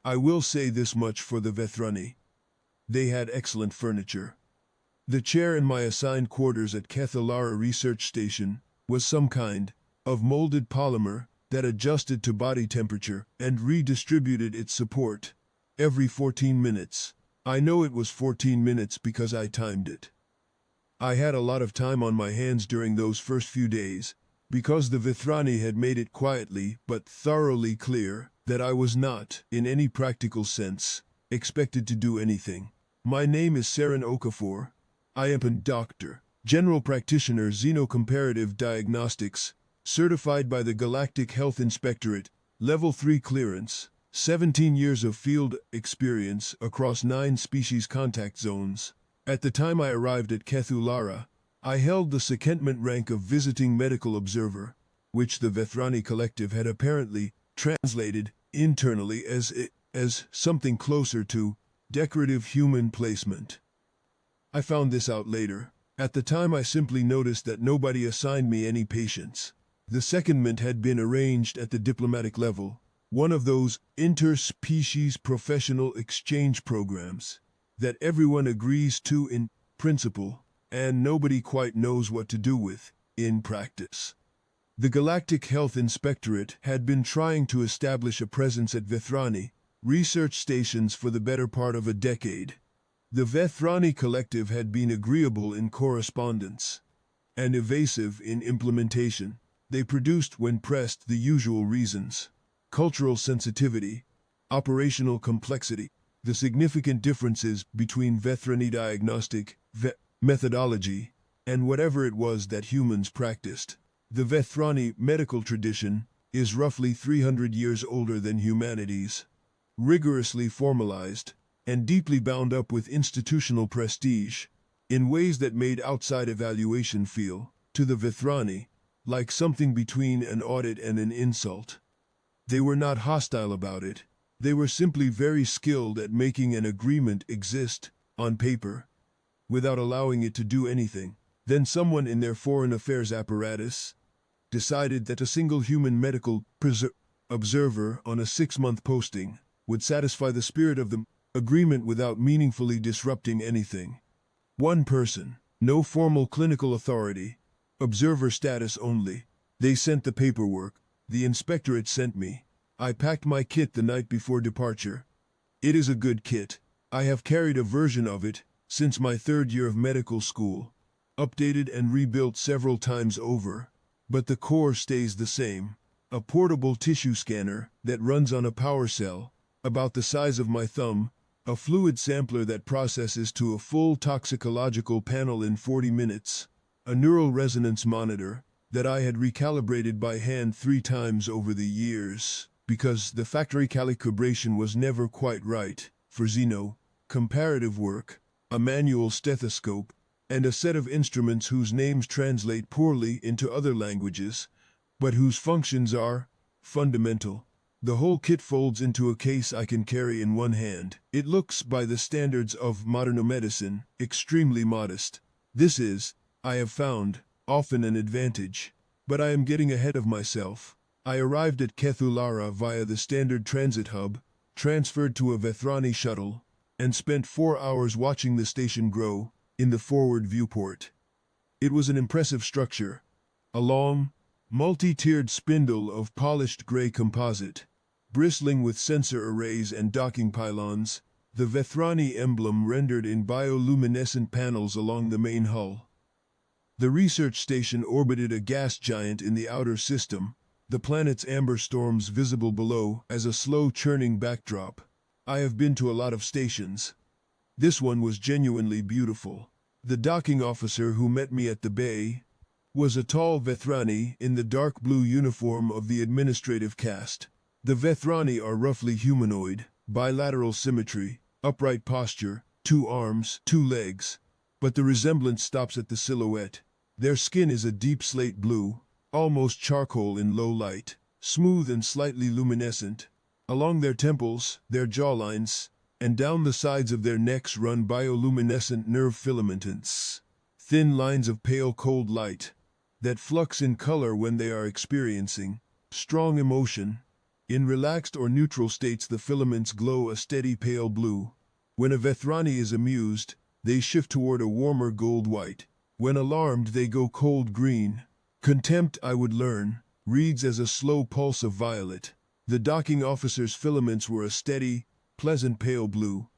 I will say this much for the Vethrani. They had excellent furniture. The chair in my assigned quarters at Cathalara Research Station was some kind of molded polymer that adjusted to body temperature and redistributed its support every 14 minutes. I know it was 14 minutes because I timed it. I had a lot of time on my hands during those first few days, because the Vethrani had made it quietly but thoroughly clear that I was not, in any practical sense, expected to do anything. My name is Seren Okafor. I am a doctor, general practitioner xenocomparative diagnostics, certified by the Galactic Health Inspectorate, level 3 clearance, 17 years of field experience across 9 species contact zones. At the time I arrived at Cathulara, I held the secondment rank of visiting medical observer, which the Vethrani collective had apparently translated internally as something closer to decorative human placement. I found this out later. At the time I simply noticed that nobody assigned me any patients. The secondment had been arranged at the diplomatic level, one of those interspecies professional exchange programs that everyone agrees to in principle, and nobody quite knows what to do with in practice. The Galactic Health Inspectorate had been trying to establish a presence at Vethrani research stations for the better part of a decade. The Vethrani collective had been agreeable in correspondence and evasive in implementation. They produced, when pressed, the usual reasons: cultural sensitivity, operational complexity, the significant differences between Vethrani diagnostic methodology and whatever it was that humans practiced. The Vethrani medical tradition is roughly 300 years older than humanity's, rigorously formalized, and deeply bound up with institutional prestige, in ways that made outside evaluation feel, to the Vethrani, like something between an audit and an insult. They were not hostile about it. They were simply very skilled at making an agreement exist, on paper, without allowing it to do anything. Then someone in their foreign affairs apparatus decided that a single human medical observer on a 6-month posting would satisfy the spirit of the agreement without meaningfully disrupting anything. One person, no formal clinical authority, observer status only. They sent the paperwork. The inspectorate sent me. I packed my kit the night before departure. It is a good kit. I have carried a version of it since my 3rd year of medical school, updated and rebuilt several times over, but the core stays the same. A portable tissue scanner that runs on a power cell, about the size of my thumb, a fluid sampler that processes to a full toxicological panel in 40 minutes, a neural resonance monitor that I had recalibrated by hand 3 times over the years, because the factory calibration was never quite right, for comparative work, a manual stethoscope, and a set of instruments whose names translate poorly into other languages, but whose functions are fundamental. The whole kit folds into a case I can carry in one hand. It looks, by the standards of modern medicine, extremely modest. This is, I have found, often an advantage. But I am getting ahead of myself. I arrived at Cathulara via the standard transit hub, transferred to a Vethrani shuttle, and spent 4 hours watching the station grow in the forward viewport. It was an impressive structure, a long, multi-tiered spindle of polished gray composite, bristling with sensor arrays and docking pylons, the Vethrani emblem rendered in bioluminescent panels along the main hull. The research station orbited a gas giant in the outer system, the planet's amber storms visible below as a slow-churning backdrop. I have been to a lot of stations. This one was genuinely beautiful. The docking officer who met me at the bay was a tall Vethrani in the dark blue uniform of the administrative caste. The Vethrani are roughly humanoid, bilateral symmetry, upright posture, 2 arms, 2 legs, but the resemblance stops at the silhouette. Their skin is a deep slate blue, almost charcoal in low light, smooth and slightly luminescent. Along their temples, their jawlines, and down the sides of their necks run bioluminescent nerve filaments, thin lines of pale cold light that flux in color when they are experiencing strong emotion. In relaxed or neutral states the filaments glow a steady pale blue. When a Vethrani is amused, they shift toward a warmer gold-white. When alarmed they go cold green. Contempt, I would learn, reads as a slow pulse of violet. The docking officer's filaments were a steady, pleasant pale blue.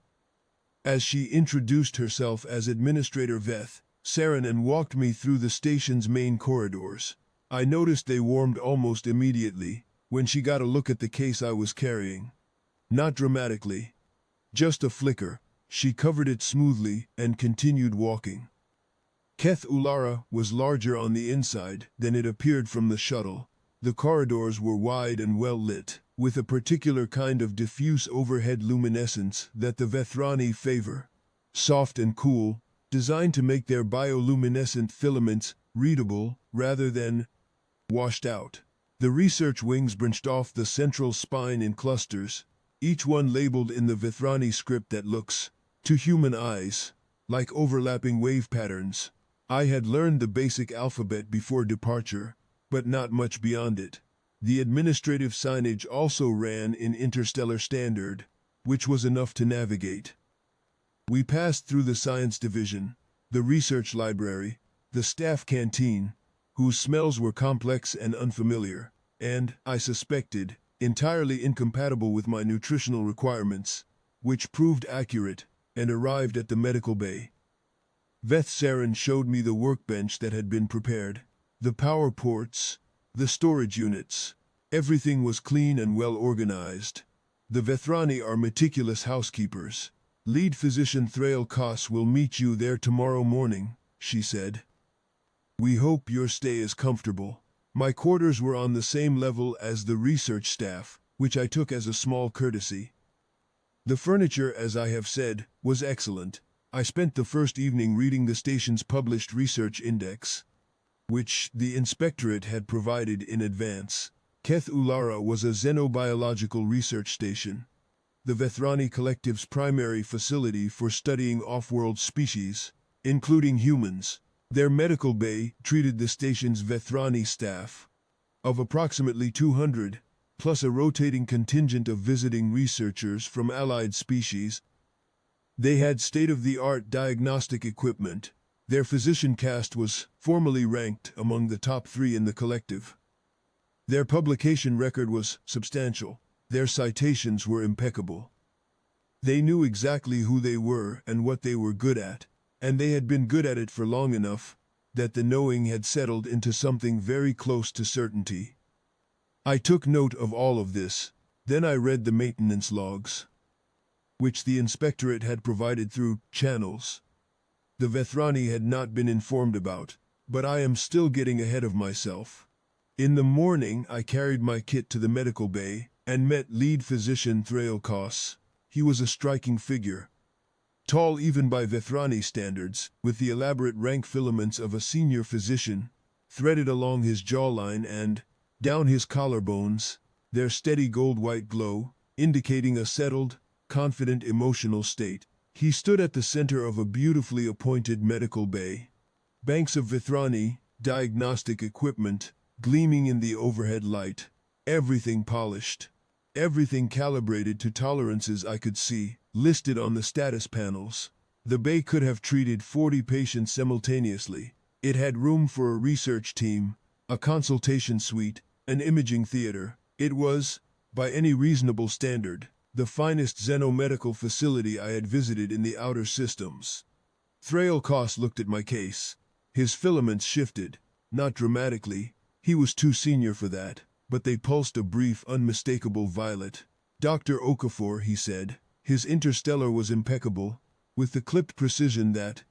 As she introduced herself as Administrator Veth, Saranen walked me through the station's main corridors. I noticed they warmed almost immediately when she got a look at the case I was carrying. Not dramatically. Just a flicker. She covered it smoothly and continued walking. Keth Ulara was larger on the inside than it appeared from the shuttle. The corridors were wide and well lit, with a particular kind of diffuse overhead luminescence that the Vethrani favor. Soft and cool, designed to make their bioluminescent filaments readable rather than washed out. The research wings branched off the central spine in clusters, each one labeled in the Vethrani script that looks, to human eyes, like overlapping wave patterns. I had learned the basic alphabet before departure, but not much beyond it. The administrative signage also ran in Interstellar Standard, which was enough to navigate. We passed through the science division, the research library, the staff canteen, whose smells were complex and unfamiliar, and, I suspected, entirely incompatible with my nutritional requirements, which proved accurate, and arrived at the medical bay. Veth Saren showed me the workbench that had been prepared, the power ports, the storage units. Everything was clean and well organized. The Vethrani are meticulous housekeepers. Lead physician Thrail Koss will meet you there tomorrow morning, she said. We hope your stay is comfortable. My quarters were on the same level as the research staff, which I took as a small courtesy. The furniture, as I have said, was excellent. I spent the first evening reading the station's published research index, which the inspectorate had provided in advance. Keth Ulara was a xenobiological research station, the Vethrani Collective's primary facility for studying off-world species, including humans. Their medical bay treated the station's Vethrani staff of approximately 200, plus a rotating contingent of visiting researchers from allied species. They had state-of-the-art diagnostic equipment. Their physician caste was formally ranked among the top 3 in the collective. Their publication record was substantial. Their citations were impeccable. They knew exactly who they were and what they were good at, and they had been good at it for long enough that the knowing had settled into something very close to certainty. I took note of all of this. Then I read the maintenance logs, which the inspectorate had provided through channels the Vethrani had not been informed about, but I am still getting ahead of myself. In the morning I carried my kit to the medical bay and met lead physician Thrail Koss. He was a striking figure, tall even by Vethrani standards, with the elaborate rank filaments of a senior physician threaded along his jawline and down his collarbones, their steady gold-white glow indicating a settled, confident emotional state. He stood at the center of a beautifully appointed medical bay. Banks of Vethrani diagnostic equipment gleaming in the overhead light. Everything polished. Everything calibrated to tolerances I could see, listed on the status panels. The bay could have treated 40 patients simultaneously. It had room for a research team, a consultation suite, an imaging theater. It was, by any reasonable standard, the finest xenomedical facility I had visited in the outer systems. Thrail Koss looked at my case. His filaments shifted, not dramatically. He was too senior for that, but they pulsed a brief, unmistakable violet. Dr. Okafor, he said. His interstellar was impeccable, with the clipped precision that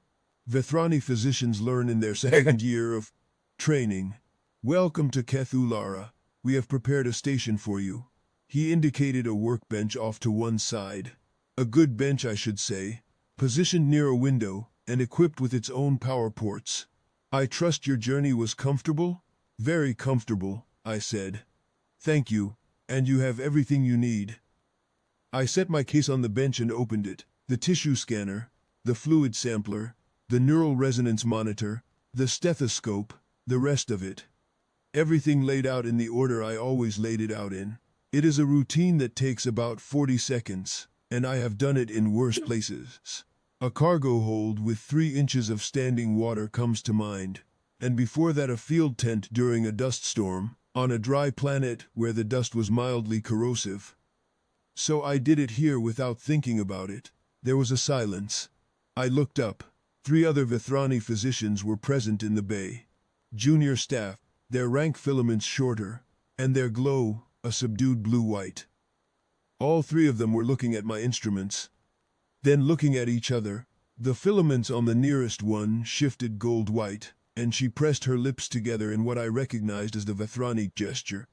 Vethrani physicians learn in their second year of training. Welcome to Keth Ulara. We have prepared a station for you. He indicated a workbench off to one side. A good bench, I should say, positioned near a window and equipped with its own power ports. I trust your journey was comfortable? Very comfortable, I said. Thank you, and you have everything you need. I set my case on the bench and opened it. The tissue scanner, the fluid sampler, the neural resonance monitor, the stethoscope, the rest of it. Everything laid out in the order I always laid it out in. It is a routine that takes about 40 seconds, and I have done it in worse places. A cargo hold with 3 inches of standing water comes to mind, and before that a field tent during a dust storm, on a dry planet where the dust was mildly corrosive. So I did it here without thinking about it. There was a silence. I looked up. 3 other Vethrani physicians were present in the bay. Junior staff, their rank filaments shorter, and their glow a subdued blue-white. All 3 of them were looking at my instruments, then looking at each other. The filaments on the nearest one shifted gold-white, and she pressed her lips together in what I recognized as the Vethrani gesture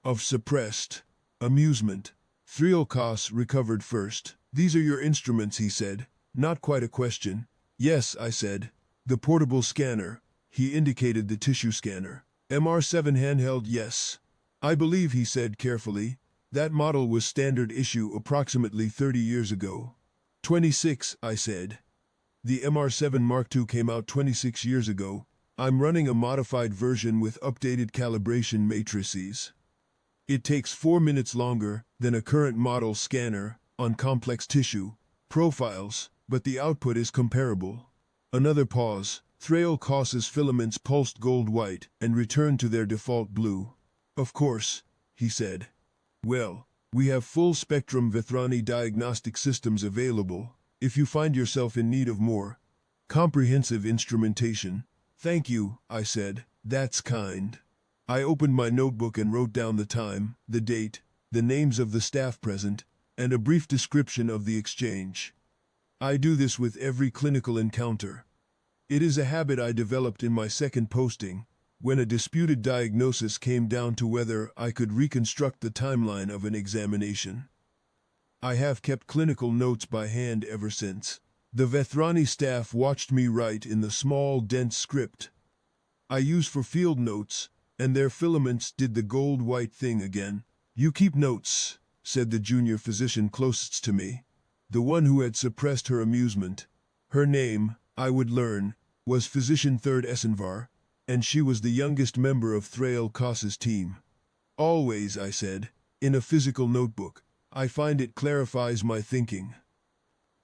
of suppressed amusement. Thriolkos recovered first. "These are your instruments," he said. Not quite a question. "Yes," I said. "The portable scanner." He indicated the tissue scanner. "MR7 handheld, yes." "I believe," he said carefully, "that model was standard issue approximately 30 years ago." 26, I said. "The MR7 Mark II came out 26 years ago. I'm running a modified version with updated calibration matrices. It takes 4 minutes longer than a current model scanner on complex tissue profiles, but the output is comparable." Another pause. Thriolkos's filaments pulsed gold-white and returned to their default blue. "Of course," he said. "Well, we have full-spectrum Vethrani diagnostic systems available if you find yourself in need of more comprehensive instrumentation." "Thank you," I said. "That's kind." I opened my notebook and wrote down the time, the date, the names of the staff present, and a brief description of the exchange. I do this with every clinical encounter. It is a habit I developed in my second posting, when a disputed diagnosis came down to whether I could reconstruct the timeline of an examination. I have kept clinical notes by hand ever since. The Vethrani staff watched me write in the small, dense script I use for field notes, and their filaments did the gold-white thing again. "You keep notes," said the junior physician closest to me, the one who had suppressed her amusement. Her name, I would learn, was Physician 3rd Esenvar, and she was the youngest member of Thriolkos's team. "Always," I said, "in a physical notebook. I find it clarifies my thinking."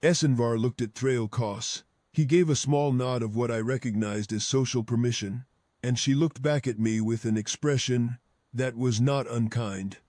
Esenvar looked at Thriolkos. He gave a small nod of what I recognized as social permission, and she looked back at me with an expression that was not unkind.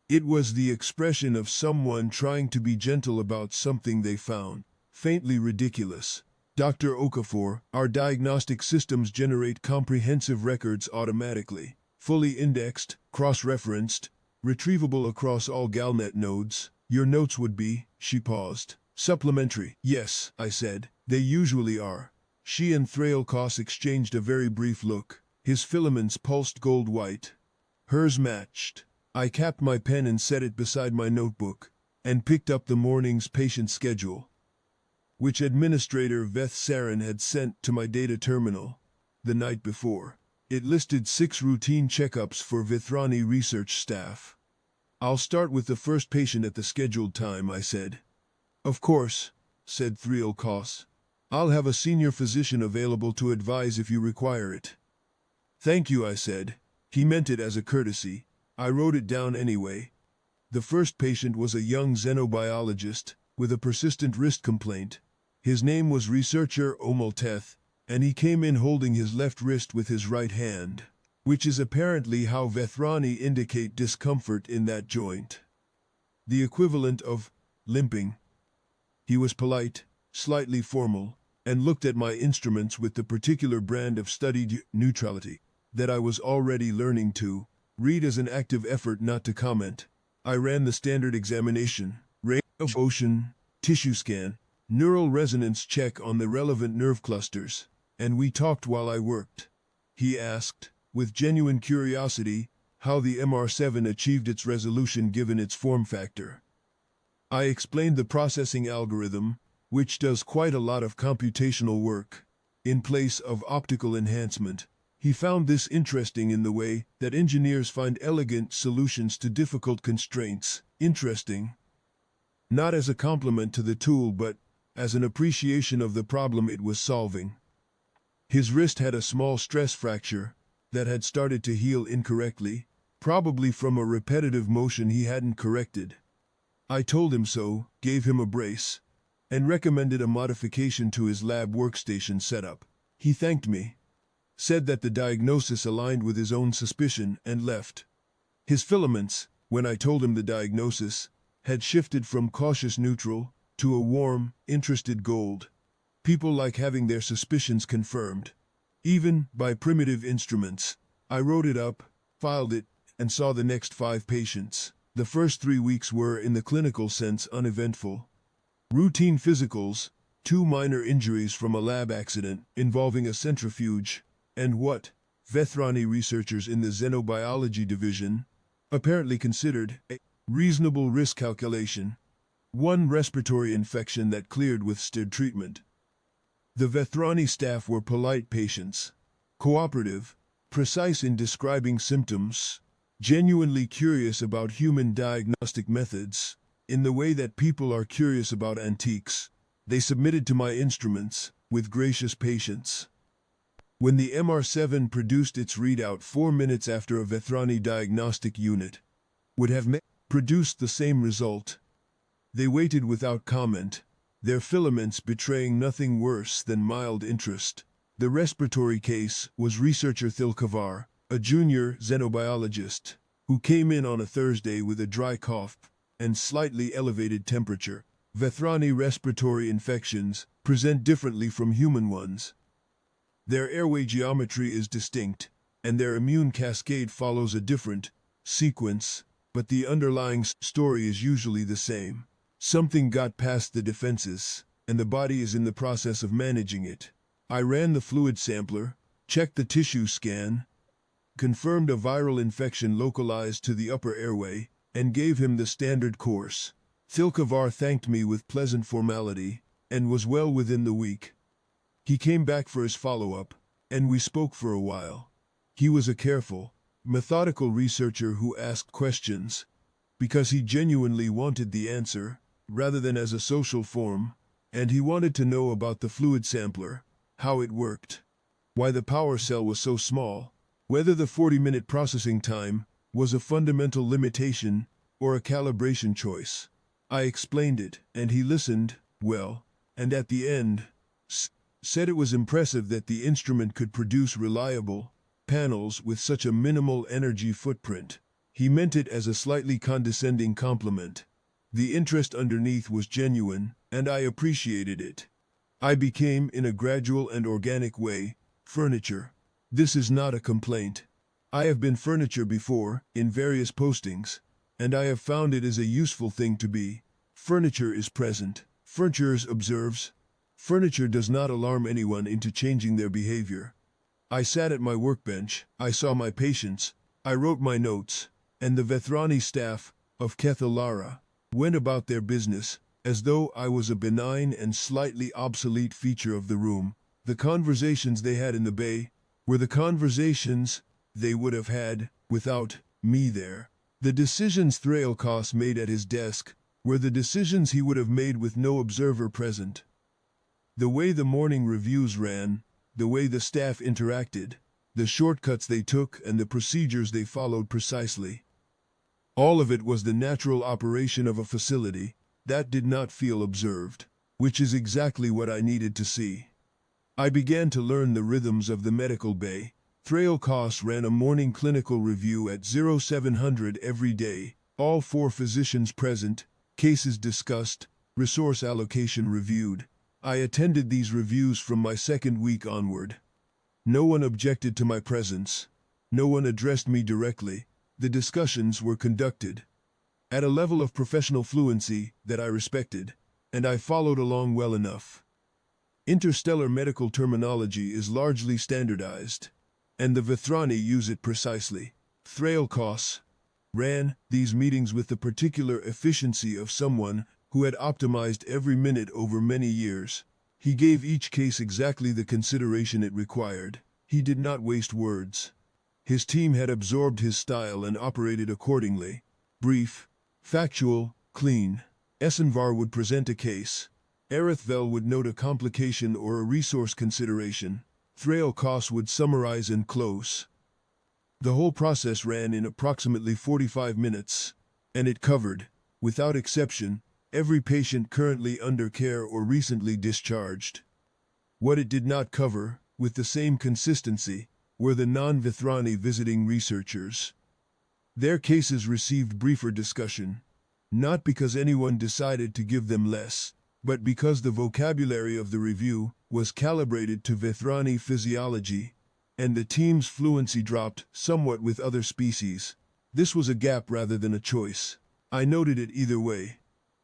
It was the expression of someone trying to be gentle about something they found faintly ridiculous. "Dr. Okafor, our diagnostic systems generate comprehensive records automatically, fully indexed, cross-referenced, retrievable across all Galnet nodes. Your notes would be," she paused, "supplementary." "Yes," I said, "they usually are." She and Thriolkos exchanged a very brief look. His filaments pulsed gold-white. Hers matched. I capped my pen and set it beside my notebook, and picked up the morning's patient schedule, which Administrator Veth Sarin had sent to my data terminal the night before. It listed 6 routine checkups for Vethrani research staff. "I'll start with the first patient at the scheduled time," I said. "Of course," said Thriolkos. "I'll have a senior physician available to advise if you require it." "Thank you," I said. He meant it as a courtesy. I wrote it down anyway. The first patient was a young xenobiologist with a persistent wrist complaint. His name was researcher Omalteth, and he came in holding his left wrist with his right hand, which is apparently how Vethrani indicate discomfort in that joint. The equivalent of limping. He was polite, slightly formal, and looked at my instruments with the particular brand of studied neutrality that I was already learning to read as an active effort not to comment. I ran the standard examination, range of motion, tissue scan, neural resonance check on the relevant nerve clusters, and we talked while I worked. He asked, with genuine curiosity, how the MR7 achieved its resolution given its form factor. I explained the processing algorithm, which does quite a lot of computational work, in place of optical enhancement. He found this interesting in the way that engineers find elegant solutions to difficult constraints. Interesting. Not as a compliment to the tool but as an appreciation of the problem it was solving. His wrist had a small stress fracture that had started to heal incorrectly, probably from a repetitive motion he hadn't corrected. I told him so, gave him a brace, and recommended a modification to his lab workstation setup. He thanked me, said that the diagnosis aligned with his own suspicion, and left. His filaments, when I told him the diagnosis, had shifted from cautious neutral to a warm, interested gold. People like having their suspicions confirmed. Even by primitive instruments. I wrote it up, filed it, and saw the next 5 patients. The first 3 weeks were, in the clinical sense, uneventful. Routine physicals, 2 minor injuries from a lab accident involving a centrifuge, and what Vethrani researchers in the xenobiology division apparently considered a reasonable risk calculation. 1 respiratory infection that cleared with steered treatment. The Vethrani staff were polite patients, cooperative, precise in describing symptoms, genuinely curious about human diagnostic methods, in the way that people are curious about antiques. They submitted to my instruments with gracious patience. When the MR7 produced its readout 4 minutes after a Vethrani diagnostic unit would have produced the same result, they waited without comment, their filaments betraying nothing worse than mild interest. The respiratory case was researcher Thilkavar, a junior xenobiologist, who came in on a Thursday with a dry cough and slightly elevated temperature. Vethrani respiratory infections present differently from human ones. Their airway geometry is distinct, and their immune cascade follows a different sequence, but the underlying story is usually the same. Something got past the defenses, and the body is in the process of managing it. I ran the fluid sampler, checked the tissue scan, confirmed a viral infection localized to the upper airway, and gave him the standard course. Thilkavar thanked me with pleasant formality, and was well within the week. He came back for his follow-up, and we spoke for a while. He was a careful, methodical researcher who asked questions, because he genuinely wanted the answer, rather than as a social form, and he wanted to know about the fluid sampler, how it worked, why the power cell was so small, whether the 40-minute processing time was a fundamental limitation or a calibration choice. I explained it, and he listened, well, and at the end, said it was impressive that the instrument could produce reliable panels with such a minimal energy footprint. He meant it as a slightly condescending compliment. The interest underneath was genuine, and I appreciated it. I became, in a gradual and organic way, furniture. This is not a complaint. I have been furniture before, in various postings, and I have found it is a useful thing to be. Furniture is present. Furniture observes. Furniture does not alarm anyone into changing their behavior. I sat at my workbench, I saw my patients, I wrote my notes, and the Vethrani staff of Kethalara went about their business, as though I was a benign and slightly obsolete feature of the room. The conversations they had in the bay were the conversations they would have had without me there. The decisions Thrailkos made at his desk were the decisions he would have made with no observer present. The way the morning reviews ran, the way the staff interacted, the shortcuts they took and the procedures they followed precisely. All of it was the natural operation of a facility that did not feel observed, which is exactly what I needed to see. I began to learn the rhythms of the medical bay. Thrailkos ran a morning clinical review at 0700 every day, all 4 physicians present, cases discussed, resource allocation reviewed. I attended these reviews from my 2nd week onward. No one objected to my presence. No one addressed me directly. The discussions were conducted at a level of professional fluency that I respected, and I followed along well enough. Interstellar medical terminology is largely standardized, and the Vethrani use it precisely. Thrailkos ran these meetings with the particular efficiency of someone who had optimized every minute over many years. He gave each case exactly the consideration it required. He did not waste words. His team had absorbed his style and operated accordingly. Brief, factual, clean. Esenvar would present a case. Erithvel would note a complication or a resource consideration. Thrailkos would summarize and close. The whole process ran in approximately 45 minutes, and it covered, without exception, every patient currently under care or recently discharged. What it did not cover, with the same consistency, were the non-Vithrani visiting researchers. Their cases received briefer discussion, not because anyone decided to give them less, but because the vocabulary of the review was calibrated to Vithrani physiology, and the team's fluency dropped somewhat with other species. This was a gap rather than a choice. I noted it either way.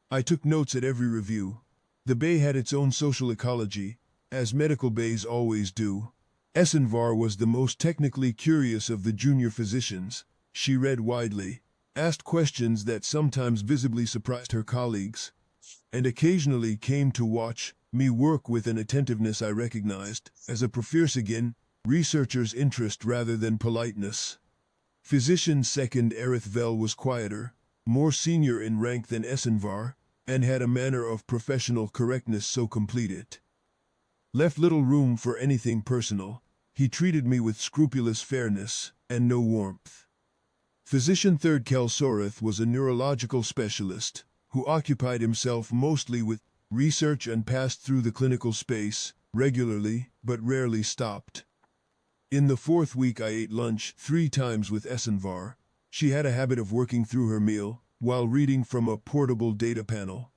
I took notes at every review. The bay had its own social ecology, as medical bays always do. Esenvar was the most technically curious of the junior physicians. She read widely, asked questions that sometimes visibly surprised her colleagues, and occasionally came to watch me work with an attentiveness I recognized as a Professor researcher's interest rather than politeness. Physician second Erith Vel was quieter, more senior in rank than Esenvar, and had a manner of professional correctness so complete it left little room for anything personal. He treated me with scrupulous fairness and no warmth. Physician third Kelsoreth was a neurological specialist who occupied himself mostly with research and passed through the clinical space regularly but rarely stopped. In the fourth week I ate lunch 3 times with Esenvar. She had a habit of working through her meal while reading from a portable data panel.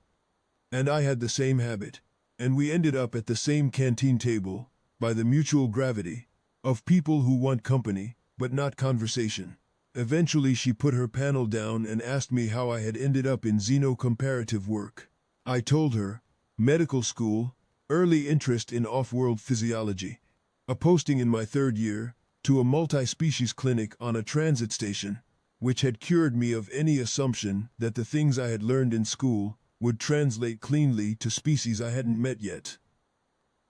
And I had the same habit, and we ended up at the same canteen table by the mutual gravity of people who want company but not conversation. Eventually she put her panel down and asked me how I had ended up in xenocomparative work. I told her, medical school, early interest in off-world physiology, a posting in my 3rd year, to a multi-species clinic on a transit station, which had cured me of any assumption that the things I had learned in school would translate cleanly to species I hadn't met yet.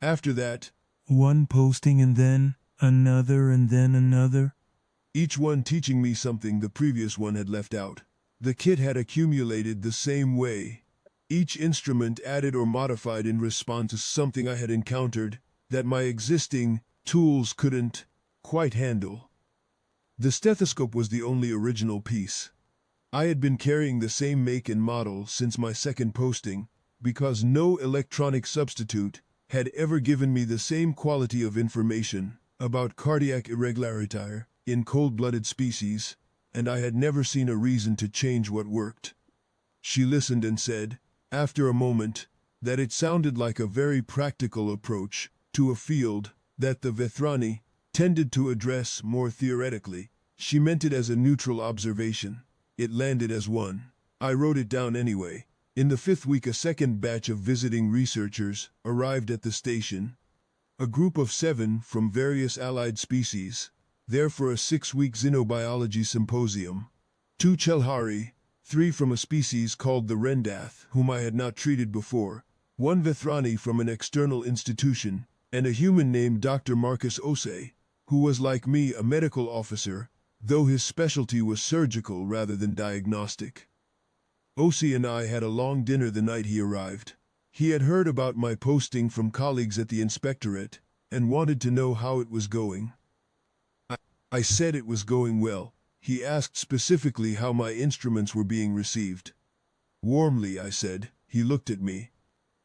After that, one posting and then another. Each one teaching me something the previous one had left out. The kit had accumulated the same way. Each instrument added or modified in response to something I had encountered that my existing tools couldn't quite handle. The stethoscope was the only original piece. I had been carrying the same make and model since my 2nd posting, because no electronic substitute had ever given me the same quality of information about cardiac irregularity in cold-blooded species, and I had never seen a reason to change what worked. She listened and said, after a moment, that it sounded like a very practical approach to a field that the Vithrani tended to address more theoretically. She meant it as a neutral observation. It landed as one. I wrote it down anyway. In the 5th week, a second batch of visiting researchers arrived at the station. A group of 7 from various allied species, there for a 6-week xenobiology symposium. 2 Chelhari, 3 from a species called the Rendath, whom I had not treated before, 1 Vithrani from an external institution, and a human named Dr. Marcus Ose, who was like me a medical officer, though his specialty was surgical rather than diagnostic. Ose and I had a long dinner the night he arrived. He had heard about my posting from colleagues at the inspectorate and wanted to know how it was going. I said it was going well. He asked specifically how my instruments were being received. Warmly, I said. He looked at me.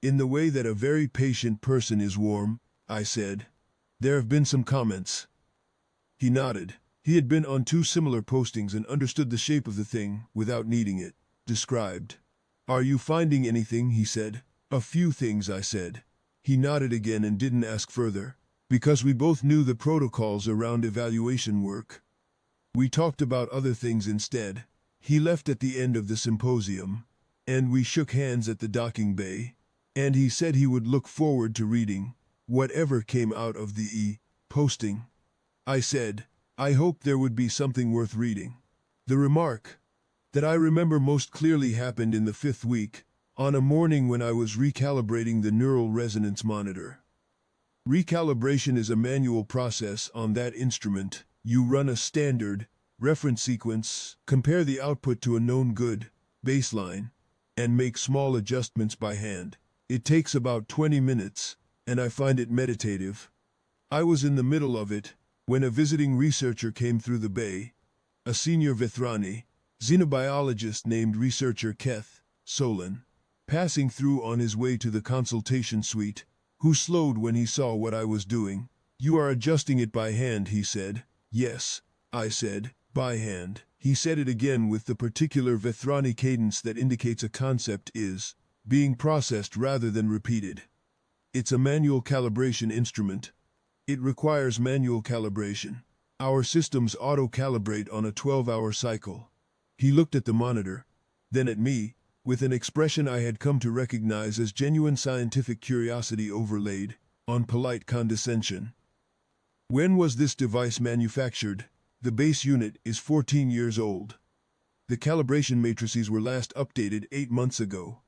In the way that a very patient person is warm, I said. There have been some comments. He nodded. He had been on 2 similar postings and understood the shape of the thing without needing it described. Are you finding anything? He said. A few things, I said. He nodded again and didn't ask further, because we both knew the protocols around evaluation work. We talked about other things instead. He left at the end of the symposium, and we shook hands at the docking bay, and he said he would look forward to reading whatever came out of the posting. I said, I hoped there would be something worth reading. The remark that I remember most clearly happened in the 5th week, on a morning when I was recalibrating the neural resonance monitor. Recalibration is a manual process on that instrument. You run a standard reference sequence, compare the output to a known good baseline, and make small adjustments by hand. It takes about 20 minutes, and I find it meditative. I was in the middle of it when a visiting researcher came through the bay, a senior Vethrani, xenobiologist named researcher Keth Solon, passing through on his way to the consultation suite, who slowed when he saw what I was doing. "You are adjusting it by hand," he said. "Yes," I said, "by hand." He said it again with the particular Vethrani cadence that indicates a concept is being processed rather than repeated. "It's a manual calibration instrument. It requires manual calibration. Our systems auto-calibrate on a 12-hour cycle." He looked at the monitor, then at me, with an expression I had come to recognize as genuine scientific curiosity overlaid on polite condescension. "When was this device manufactured?" "The base unit is 14 years old. The calibration matrices were last updated 8 months ago."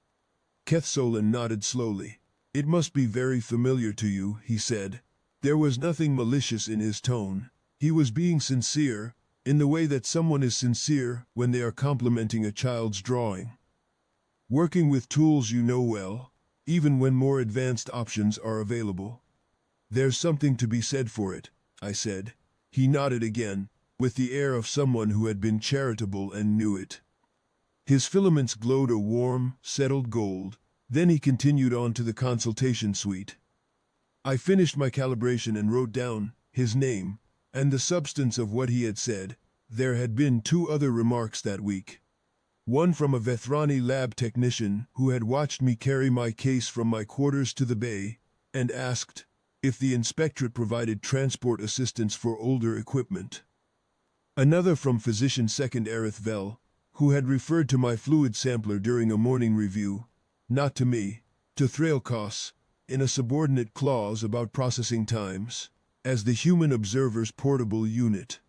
Keth Solon nodded slowly. "It must be very familiar to you," he said. There was nothing malicious in his tone. He was being sincere, in the way that someone is sincere when they are complimenting a child's drawing. "Working with tools you know well, even when more advanced options are available. There's something to be said for it," I said. He nodded again, with the air of someone who had been charitable and knew it. His filaments glowed a warm, settled gold. Then he continued on to the consultation suite. I finished my calibration and wrote down his name and the substance of what he had said. There had been 2 other remarks that week. One from a Vethrani lab technician who had watched me carry my case from my quarters to the bay and asked if the inspectorate provided transport assistance for older equipment. Another from physician second Erith Vell, who had referred to my fluid sampler during a morning review, not to me, to Thralkos, in a subordinate clause about processing times, as the human observer's portable unit.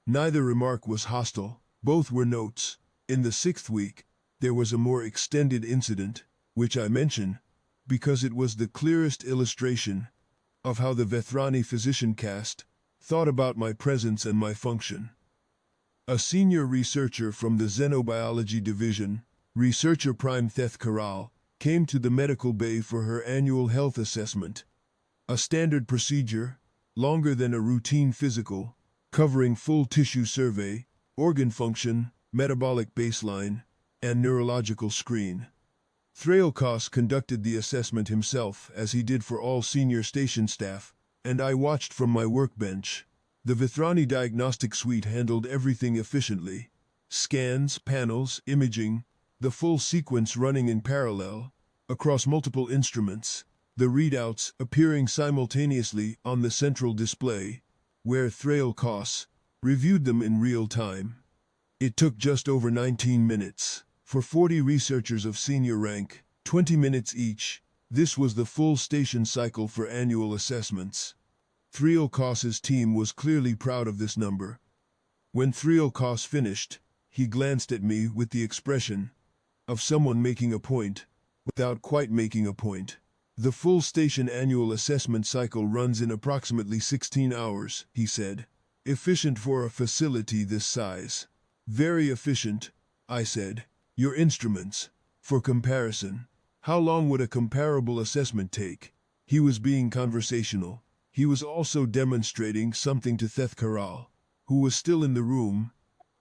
Neither remark was hostile, both were notes. In the 6th week, there was a more extended incident, which I mention, because it was the clearest illustration of how the Vethrani physician caste thought about my presence and my function. A senior researcher from the Xenobiology Division, researcher Prime Theth Karal, came to the medical bay for her annual health assessment. A standard procedure, longer than a routine physical, covering full tissue survey, organ function, metabolic baseline, and neurological screen. Thralkos conducted the assessment himself, as he did for all senior station staff, and I watched from my workbench. The Vethrani diagnostic suite handled everything efficiently. Scans, panels, imaging, the full sequence running in parallel, across multiple instruments, the readouts appearing simultaneously on the central display, where Thralkos reviewed them in real time. It took just over 19 minutes. For 40 researchers of senior rank, 20 minutes each. This was the full station cycle for annual assessments. Thralkos's team was clearly proud of this number. When Thralkos finished, he glanced at me with the expression of someone making a point, without quite making a point. "The full station annual assessment cycle runs in approximately 16 hours, he said. "Efficient for a facility this size." "Very efficient," I said. "Your instruments, for comparison, how long would a comparable assessment take?" He was being conversational. He was also demonstrating something to Theth Karal, who was still in the room,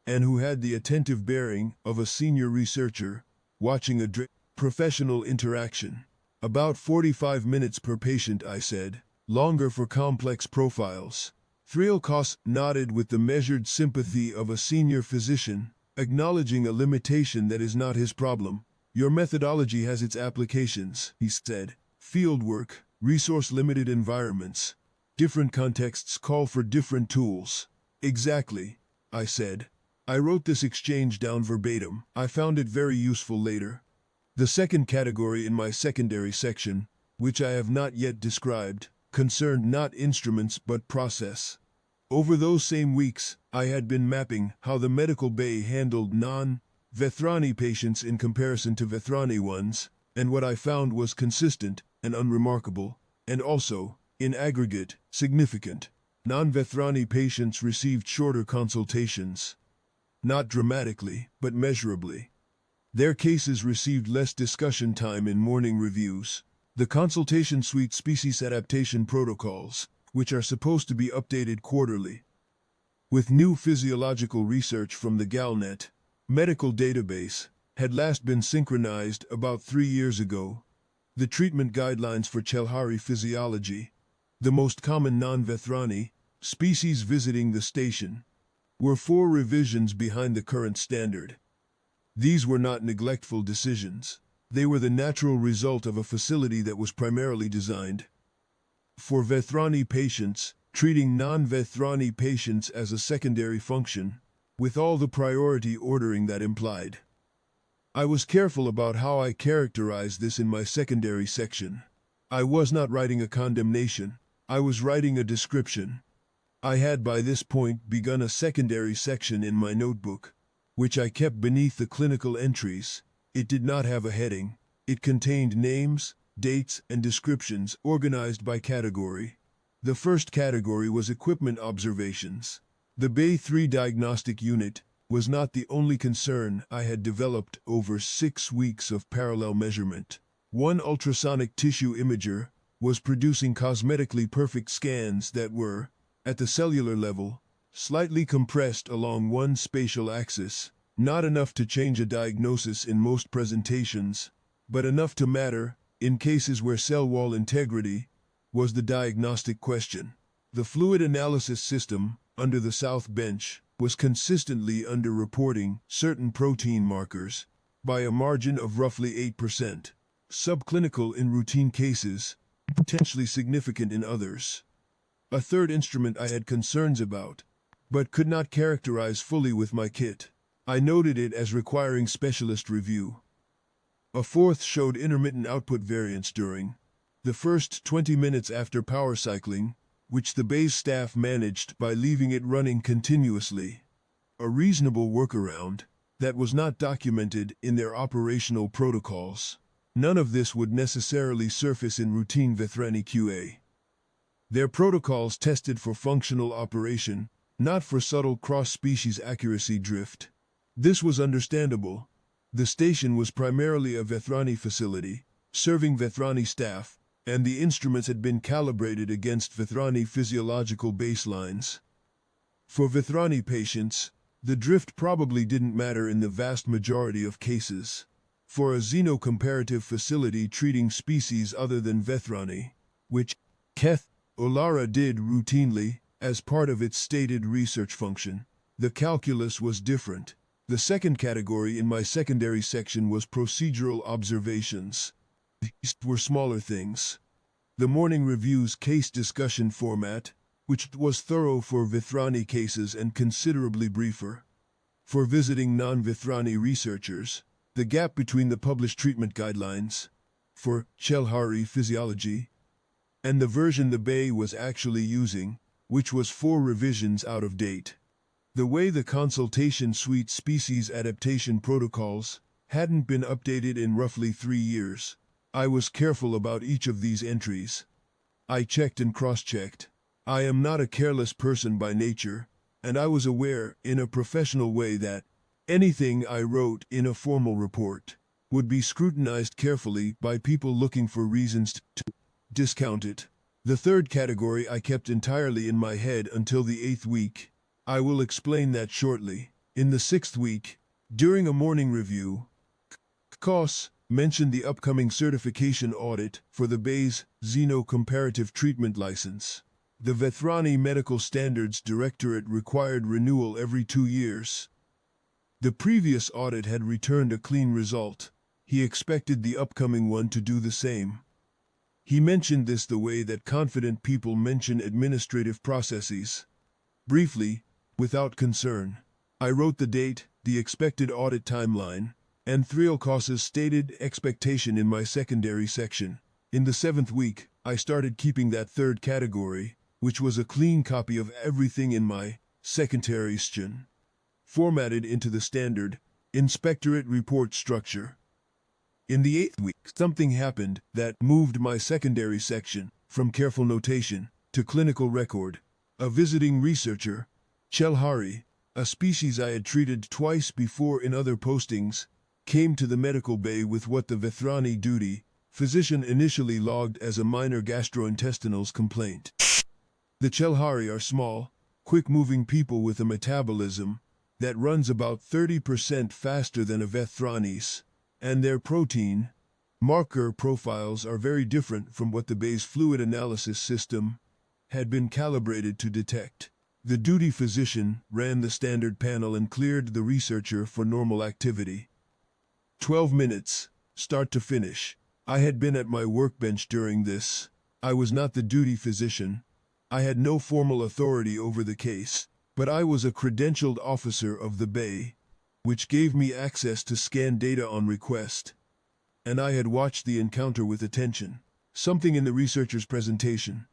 and who had the attentive bearing of a senior researcher watching a professional interaction. "About 45 minutes per patient," I said. "Longer for complex profiles." Thralkos nodded with the measured sympathy of a senior physician, acknowledging a limitation that is not his problem. "Your methodology has its applications," he said. "Fieldwork, resource-limited environments. Different contexts call for different tools." "Exactly," I said. I wrote this exchange down verbatim. I found it very useful later. The second category in my secondary section, which I have not yet described, concerned not instruments but process. Over those same weeks, I had been mapping how the medical bay handled non-Vethrani patients in comparison to Vethrani ones, and what I found was consistent and unremarkable, and also, in aggregate, significant. Non-Vethrani patients received shorter consultations. Not dramatically, but measurably. Their cases received less discussion time in morning reviews. The consultation suite species adaptation protocols, which are supposed to be updated quarterly. With new physiological research from the GalNet medical database had last been synchronized about 3 years ago, the treatment guidelines for Chelhari physiology, the most common non-Vethrani species visiting the station, were 4 revisions behind the current standard. These were not neglectful decisions. They were the natural result of a facility that was primarily designed for Vethrani patients, treating non-Vethrani patients as a secondary function, with all the priority ordering that implied. I was careful about how I characterized this in my secondary section. I was not writing a condemnation, I was writing a description. I had by this point begun a secondary section in my notebook, which I kept beneath the clinical entries. It did not have a heading. It contained names, dates, and descriptions organized by category. The first category was equipment observations. The Bay 3 diagnostic unit was not the only concern I had developed over 6 weeks of parallel measurement. One ultrasonic tissue imager was producing cosmetically perfect scans that were, at the cellular level, slightly compressed along one spatial axis, not enough to change a diagnosis in most presentations, but enough to matter in cases where cell wall integrity was the diagnostic question. The fluid analysis system, under the South Bench, was consistently underreporting certain protein markers by a margin of roughly 8%, subclinical in routine cases, potentially significant in others. A third instrument I had concerns about, but could not characterize fully with my kit. I noted it as requiring specialist review. A fourth showed intermittent output variance during the first 20 minutes after power cycling, which the Bay's staff managed by leaving it running continuously. A reasonable workaround that was not documented in their operational protocols. None of this would necessarily surface in routine Vethrani QA. Their protocols tested for functional operation, not for subtle cross-species accuracy drift. This was understandable. The station was primarily a Vethrani facility, serving Vethrani staff, and the instruments had been calibrated against Vethrani physiological baselines. For Vethrani patients, the drift probably didn't matter in the vast majority of cases. For a xenocomparative facility treating species other than Vethrani, which Keth Olara did routinely as part of its stated research function, the calculus was different. The second category in my secondary section was procedural observations. These were smaller things. The morning review's case discussion format, which was thorough for Vethrani cases and considerably briefer for visiting non-Vethrani researchers, the gap between the published treatment guidelines for Chelhari physiology and the version the Bay was actually using, which was 4 revisions out of date. The way the consultation suite species adaptation protocols hadn't been updated in roughly 3 years. I was careful about each of these entries. I checked and cross-checked. I am not a careless person by nature, and I was aware in a professional way that anything I wrote in a formal report would be scrutinized carefully by people looking for reasons to discount it. The third category I kept entirely in my head until the 8th week. I will explain that shortly. In the 6th week, during a morning review, Koss mentioned the upcoming certification audit for the Bay's Xenocomparative Treatment License. The Vethrani Medical Standards Directorate required renewal every 2 years. The previous audit had returned a clean result. He expected the upcoming one to do the same. He mentioned this the way that confident people mention administrative processes. Briefly, without concern, I wrote the date, the expected audit timeline, and Koss's stated expectation in my secondary section. In the 7th week, I started keeping that third category, which was a clean copy of everything in my secondary section, formatted into the standard Inspectorate report structure. In the 8th week, something happened that moved my secondary section from careful notation to clinical record. A visiting researcher, Chelhari, a species I had treated twice before in other postings, came to the medical bay with what the Vethrani duty physician initially logged as a minor gastrointestinal complaint. The Chelhari are small, quick-moving people with a metabolism that runs about 30% faster than a Vethranis, and their protein marker profiles are very different from what the Bayes fluid analysis system had been calibrated to detect. The duty physician ran the standard panel and cleared the researcher for normal activity. 12 minutes, start to finish. I had been at my workbench during this. I was not the duty physician. I had no formal authority over the case, but I was a credentialed officer of the Bay, which gave me access to scan data on request. And I had watched the encounter with attention. Something in the researcher's presentation,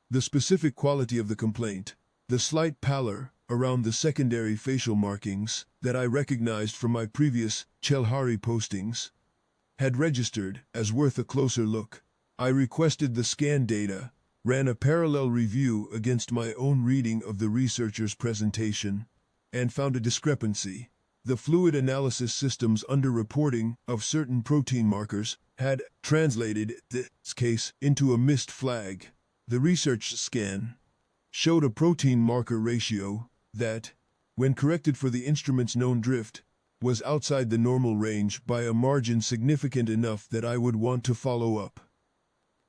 the specific quality of the complaint, the slight pallor around the secondary facial markings that I recognized from my previous Chelhari postings, had registered as worth a closer look. I requested the scan data, ran a parallel review against my own reading of the researcher's presentation, and found a discrepancy. The fluid analysis system's underreporting of certain protein markers had translated this case into a missed flag. The research scan showed a protein marker ratio that, when corrected for the instrument's known drift, was outside the normal range by a margin significant enough that I would want to follow up.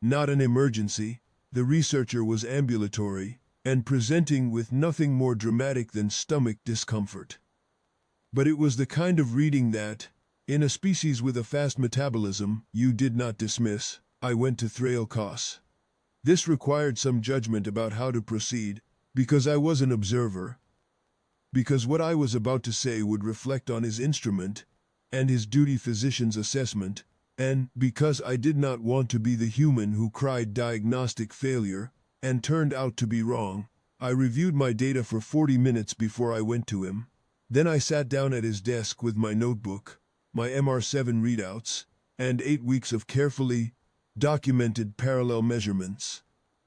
Not an emergency, the researcher was ambulatory and presenting with nothing more dramatic than stomach discomfort. But it was the kind of reading that, in a species with a fast metabolism, you did not dismiss. I went to Thrail Koss. This required some judgment about how to proceed, because I was an observer, because what I was about to say would reflect on his instrument and his duty physician's assessment, and because I did not want to be the human who cried diagnostic failure and turned out to be wrong. I reviewed my data for 40 minutes before I went to him. Then I sat down at his desk with my notebook, my MR7 readouts, and 8 weeks of carefully documented parallel measurements.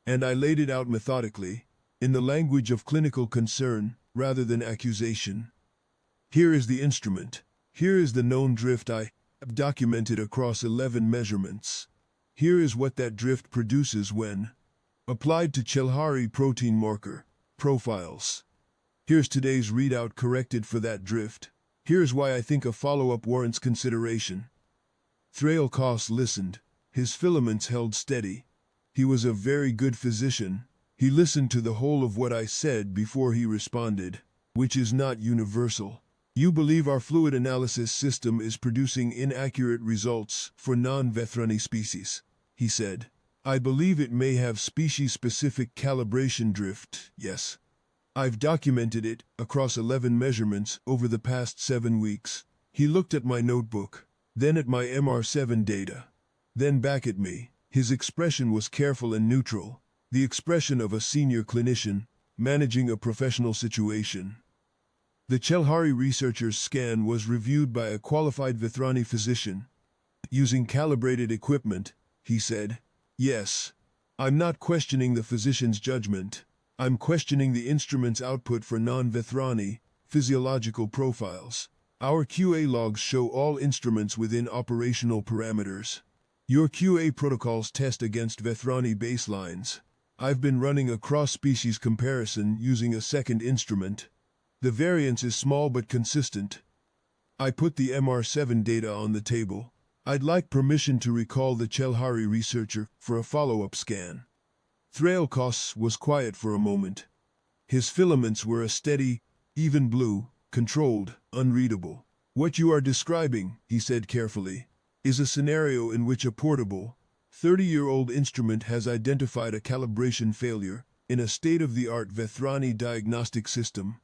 And I laid it out methodically, in the language of clinical concern rather than accusation. Here is the instrument. Here is the known drift I have documented across 11 measurements. Here is what that drift produces when applied to Chelhari protein marker profiles. Here's today's readout corrected for that drift. Here's why I think a follow-up warrants consideration. Thrail Koss listened. His filaments held steady. He was a very good physician. He listened to the whole of what I said before he responded, which is not universal. You believe our fluid analysis system is producing inaccurate results for non-Vethrani species, he said. I believe it may have species-specific calibration drift, yes. I've documented it across 11 measurements over the past 7 weeks. He looked at my notebook, then at my MR7 data, then back at me. His expression was careful and neutral, the expression of a senior clinician managing a professional situation. The Chelhari researcher's scan was reviewed by a qualified Vethrani physician. Using calibrated equipment, he said. Yes. I'm not questioning the physician's judgment. I'm questioning the instrument's output for non-Vethrani physiological profiles. Our QA logs show all instruments within operational parameters. Your QA protocols test against Vethrani baselines. I've been running a cross-species comparison using a second instrument. The variance is small but consistent. I put the MR7 data on the table. I'd like permission to recall the Chelhari researcher for a follow-up scan. Thrail Koss was quiet for a moment. His filaments were a steady, even blue, controlled, unreadable. What you are describing, he said carefully, is a scenario in which a portable, 30-year-old instrument has identified a calibration failure in a state-of-the-art Vethrani diagnostic system.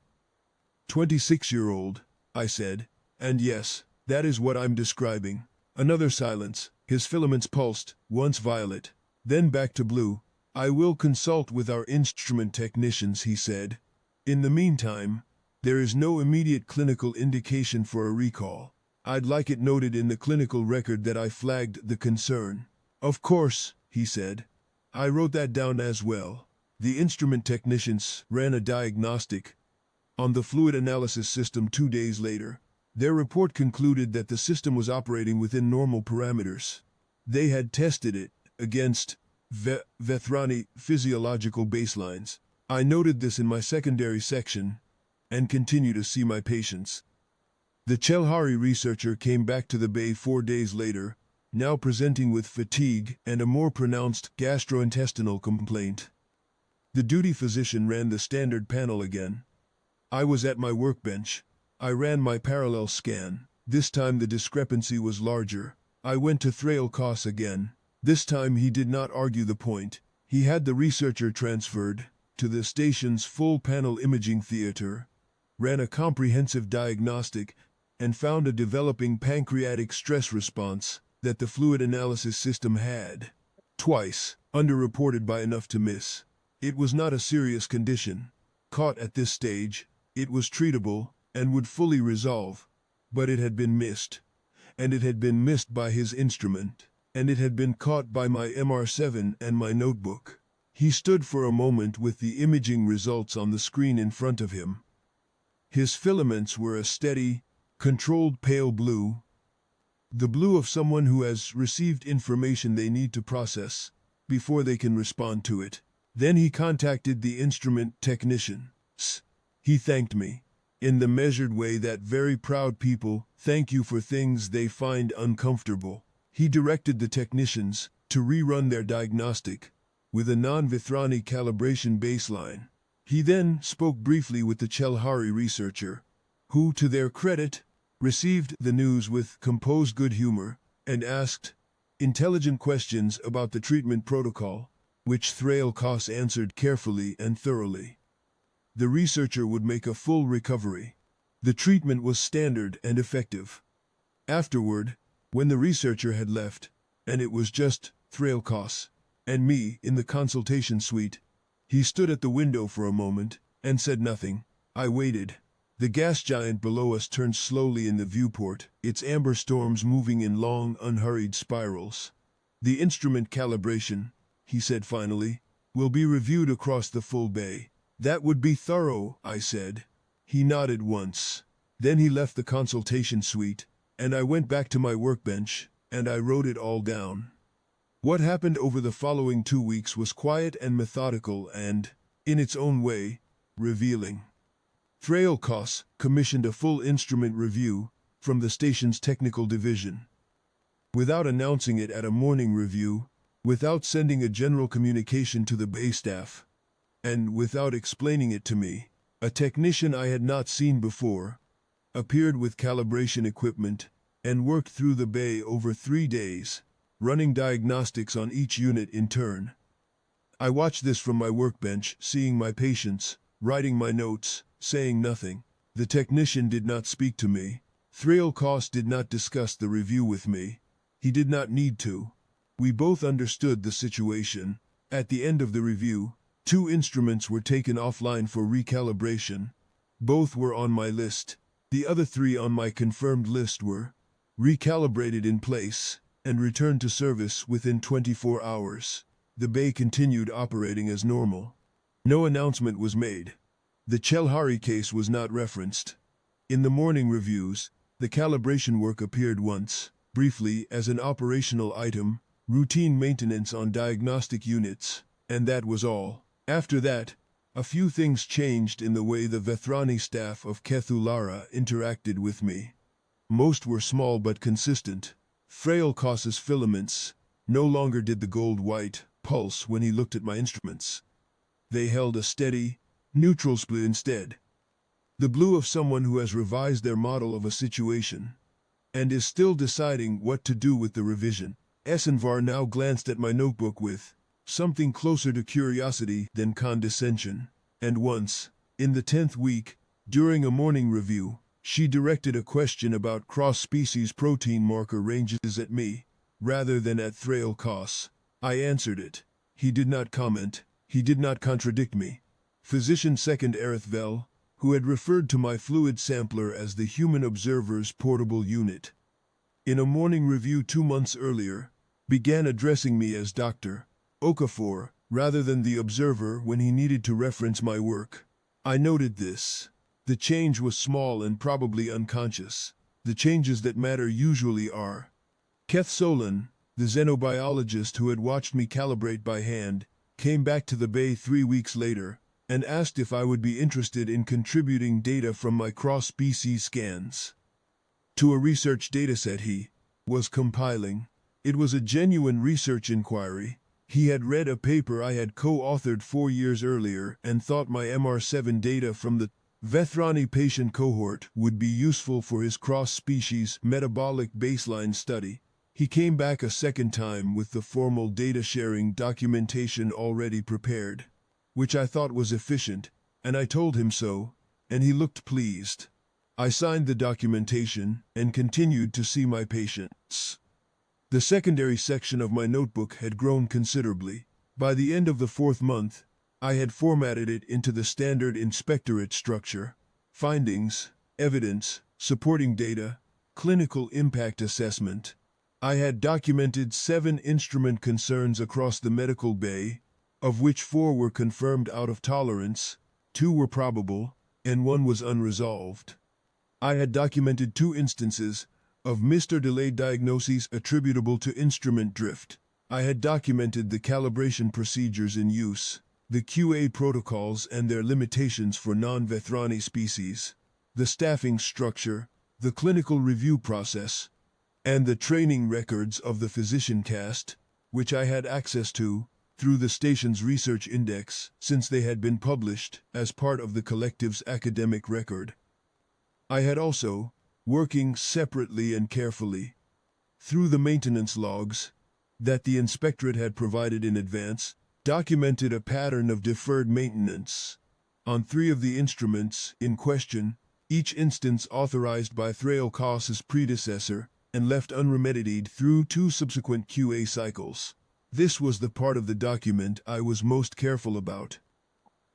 26-year-old, I said, and yes, that is what I'm describing. Another silence. His filaments pulsed, once violet, then back to blue. I will consult with our instrument technicians, he said. In the meantime, there is no immediate clinical indication for a recall. I'd like it noted in the clinical record that I flagged the concern. Of course, he said. I wrote that down as well. The instrument technicians ran a diagnostic on the fluid analysis system 2 days later. Their report concluded that the system was operating within normal parameters. They had tested it against Vethrani physiological baselines. I noted this in my secondary section and continue to see my patients. The Chelhari researcher came back to the bay 4 days later, now presenting with fatigue and a more pronounced gastrointestinal complaint. The duty physician ran the standard panel again. I was at my workbench. I ran my parallel scan. This time the discrepancy was larger. I went to Thrail Koss again. This time he did not argue the point. He had the researcher transferred to the station's full panel imaging theater, ran a comprehensive diagnostic, and found a developing pancreatic stress response that the fluid analysis system had twice underreported by enough to miss. It was not a serious condition. Caught at this stage, it was treatable and would fully resolve, but it had been missed. And it had been missed by his instrument, and it had been caught by my MR7 and my notebook. He stood for a moment with the imaging results on the screen in front of him. His filaments were a steady, controlled pale blue, the blue of someone who has received information they need to process before they can respond to it. Then he contacted the instrument technician. He thanked me in the measured way that very proud people thank you for things they find uncomfortable. He directed the technicians to rerun their diagnostic with a non-Vethrani calibration baseline. He then spoke briefly with the Chelhari researcher, who, to their credit, received the news with composed good humor and asked intelligent questions about the treatment protocol, which Thrail Koss answered carefully and thoroughly. The researcher would make a full recovery. The treatment was standard and effective. Afterward, when the researcher had left, and it was just Thrail Koss and me in the consultation suite, he stood at the window for a moment and said nothing. I waited. The gas giant below us turned slowly in the viewport, its amber storms moving in long, unhurried spirals. The instrument calibration, he said finally, will be reviewed across the full bay. That would be thorough, I said. He nodded once. Then he left the consultation suite, and I went back to my workbench, and I wrote it all down. What happened over the following 2 weeks was quiet and methodical and, in its own way, revealing. Thrail Koss commissioned a full instrument review from the station's technical division. Without announcing it at a morning review, without sending a general communication to the bay staff, and without explaining it to me, a technician I had not seen before appeared with calibration equipment and worked through the bay over 3 days, running diagnostics on each unit in turn. I watched this from my workbench, seeing my patients, writing my notes, saying nothing. The technician did not speak to me. Thrail Koss did not discuss the review with me. He did not need to. We both understood the situation. At the end of the review, 2 instruments were taken offline for recalibration. Both were on my list. The other 3 on my confirmed list were recalibrated in place and returned to service within 24 hours. The bay continued operating as normal. No announcement was made. The Chelhari case was not referenced. In the morning reviews, the calibration work appeared once, briefly as an operational item, routine maintenance on diagnostic units, and that was all. After that, a few things changed in the way the Vethrani staff of Kethulara interacted with me. Most were small but consistent. Thrail Koss's filaments no longer did the gold-white pulse when he looked at my instruments. They held a steady, neutral split instead. The blue of someone who has revised their model of a situation and is still deciding what to do with the revision. Esenvar now glanced at my notebook with something closer to curiosity than condescension, and once, in the 10th week, during a morning review, she directed a question about cross-species protein marker ranges at me, rather than at Thrail Koss. I answered it. He did not comment. He did not contradict me. Physician Second Erithvel, who had referred to my fluid sampler as the Human Observer's portable unit, in a morning review 2 months earlier, began addressing me as Dr. Okafor, rather than the observer when he needed to reference my work. I noted this. The change was small and probably unconscious. The changes that matter usually are. Keth Solon, The xenobiologist who had watched me calibrate by hand came back to the bay 3 weeks later and asked if I would be interested in contributing data from my cross-species scans to a research dataset he was compiling. It was a genuine research inquiry. He had read a paper I had co-authored 4 years earlier and thought my MR7 data from the Vethrani patient cohort would be useful for his cross-species metabolic baseline study. He came back a second time with the formal data-sharing documentation already prepared, which I thought was efficient, and I told him so, and he looked pleased. I signed the documentation and continued to see my patients. The secondary section of my notebook had grown considerably. By the end of the 4th month, I had formatted it into the standard inspectorate structure: findings, evidence, supporting data, clinical impact assessment. I had documented 7 instrument concerns across the medical bay, of which 4 were confirmed out of tolerance, 2 were probable, and 1 was unresolved. I had documented 2 instances of missed or delayed diagnoses attributable to instrument drift. I had documented the calibration procedures in use, the QA protocols and their limitations for non-Vethrani species, the staffing structure, the clinical review process, and the training records of the physician caste, which I had access to through the station's research index since they had been published as part of the collective's academic record. I had also, working separately and carefully, through the maintenance logs that the inspectorate had provided in advance, documented a pattern of deferred maintenance on 3 of the instruments in question, each instance authorized by Thrale Caste's predecessor and left unremedied through 2 subsequent QA cycles. This was the part of the document I was most careful about,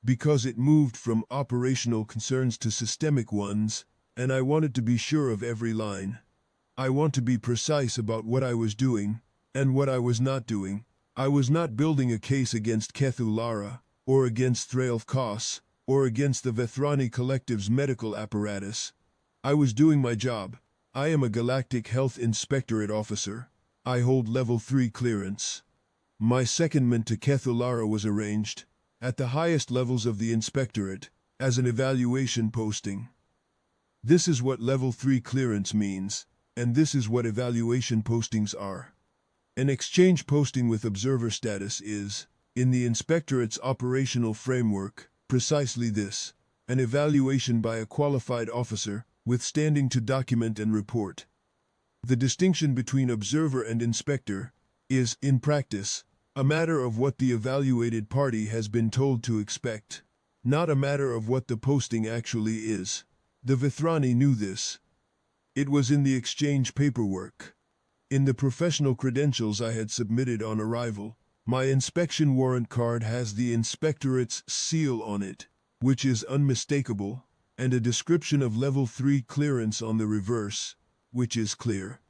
because it moved from operational concerns to systemic ones, and I wanted to be sure of every line. I want to be precise about what I was doing and what I was not doing. I was not building a case against Kethulara, or against Thrale Caste, or against the Vethrani Collective's medical apparatus. I was doing my job. I am a Galactic Health Inspectorate officer. I hold level 3 clearance. My secondment to Kethulara was arranged, at the highest levels of the Inspectorate, as an evaluation posting. This is what level 3 clearance means, and this is what evaluation postings are. An exchange posting with observer status is, in the Inspectorate's operational framework, precisely this: an evaluation by a qualified officer with standing to document and report. The distinction between observer and inspector is, in practice, a matter of what the evaluated party has been told to expect, not a matter of what the posting actually is. The Vethrani knew this. It was in the exchange paperwork. In the professional credentials I had submitted on arrival, my inspection warrant card has the Inspectorate's seal on it, which is unmistakable, and a description of level 3 clearance on the reverse, which is clear.